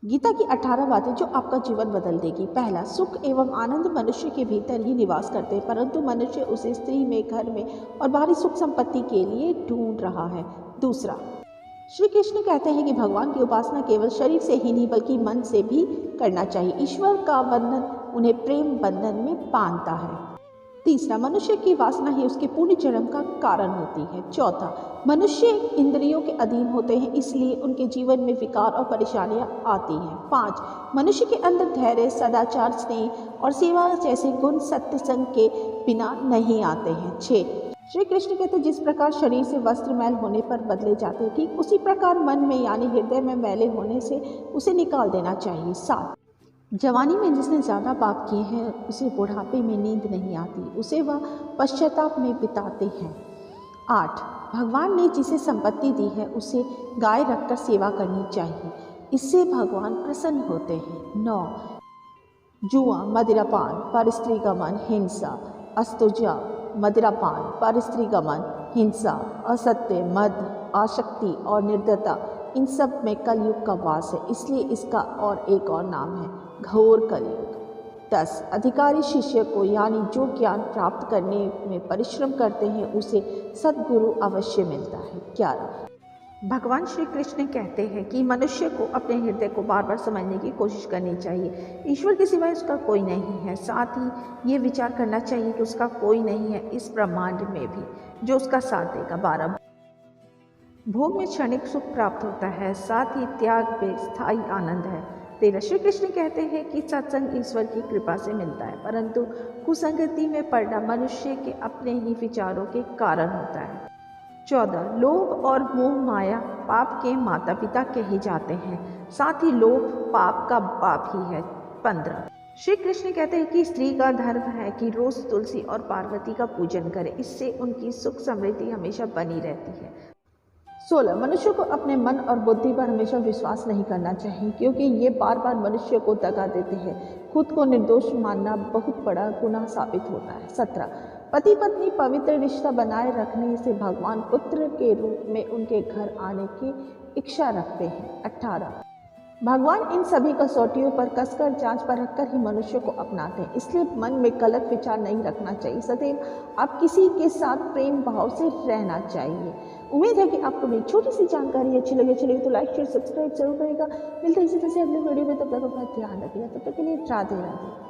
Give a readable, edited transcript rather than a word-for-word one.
गीता की 18 बातें जो आपका जीवन बदल देगी। पहला, सुख एवं आनंद मनुष्य के भीतर ही निवास करते हैं, परंतु मनुष्य उसे स्त्री में, घर में और बाहरी सुख संपत्ति के लिए ढूंढ रहा है। दूसरा, श्री कृष्ण कहते हैं कि भगवान की उपासना केवल शरीर से ही नहीं बल्कि मन से भी करना चाहिए। ईश्वर का बंधन उन्हें प्रेम बंधन में बांधता है। तीसरा, मनुष्य की वासना ही उसके पूर्ण जन्म का कारण होती है। चौथा, मनुष्य इंद्रियों के अधीन होते हैं, इसलिए उनके जीवन में विकार और परेशानियां आती हैं। 5, मनुष्य के अंदर धैर्य, सदाचार, स्नेह और सेवा जैसे गुण सत्संग के बिना नहीं आते हैं। 6, श्री कृष्ण कहते हैं जिस प्रकार शरीर से वस्त्र मैल होने पर बदले जाते हैं, ठीक उसी प्रकार मन में यानी हृदय में मैले होने से उसे निकाल देना चाहिए। 7, जवानी में जिसने ज़्यादा पाप किए हैं उसे बुढ़ापे में नींद नहीं आती, उसे वह पश्चाताप में बिताते हैं। 8, भगवान ने जिसे संपत्ति दी है उसे गाय रखकर सेवा करनी चाहिए, इससे भगवान प्रसन्न होते हैं। 9, जुआ, मदिरापान, परस्त्रीगमन, हिंसा, अस्तुजा, मदिरापान, परस्त्रीगमन, हिंसा, असत्य, मद, आसक्ति और निर्दयता, इन सब में कलयुग का वास है, इसलिए इसका और एक और नाम है घोर कलयुग। 10, अधिकारी शिष्य को यानी जो ज्ञान प्राप्त करने में परिश्रम करते हैं उसे सद्गुरु अवश्य मिलता है। 11, भगवान श्री कृष्ण कहते हैं कि मनुष्य को अपने हृदय को बार बार समझने की कोशिश करनी चाहिए। ईश्वर के सिवाय उसका कोई नहीं है। साथ ही ये विचार करना चाहिए कि उसका कोई नहीं है इस ब्रह्मांड में भी जो उसका साथ देगा। 12, भोग में क्षणिक सुख प्राप्त होता है, साथ ही त्याग में स्थायी आनंद है। 13, श्री कृष्ण कहते हैं कि सत्संग ईश्वर की कृपा से मिलता है, परंतु कुसंगति में पड़ना मनुष्य के अपने ही विचारों के कारण होता है। 14, लोभ और मोह माया पाप के माता पिता कहे जाते हैं, साथ ही लोभ पाप का बाप ही है। 15, श्री कृष्ण कहते हैं कि स्त्री का धर्म है कि रोज तुलसी और पार्वती का पूजन करे, इससे उनकी सुख समृद्धि हमेशा बनी रहती है। 16, मनुष्य को अपने मन और बुद्धि पर हमेशा विश्वास नहीं करना चाहिए, क्योंकि ये बार बार मनुष्य को दगा देते हैं। खुद को निर्दोष मानना बहुत बड़ा गुनाह साबित होता है। 17, पति पत्नी पवित्र रिश्ता बनाए रखने से भगवान पुत्र के रूप में उनके घर आने की इच्छा रखते हैं। 18, भगवान इन सभी कसौटियों पर कसकर जांच पर रखकर ही मनुष्य को अपनाते हैं, इसलिए मन में गलत विचार नहीं रखना चाहिए। सदैव आप किसी के साथ प्रेम भाव से रहना चाहिए। उम्मीद है कि आपको मेरी छोटी सी जानकारी अच्छी लगी तो लाइक शेयर सब्सक्राइब जरूर करेगा। मिलते हैं इसी तरह से अगले वीडियो में, तब तक अपना ध्यान रखिएगा। तब तक के लिए राधे राधे।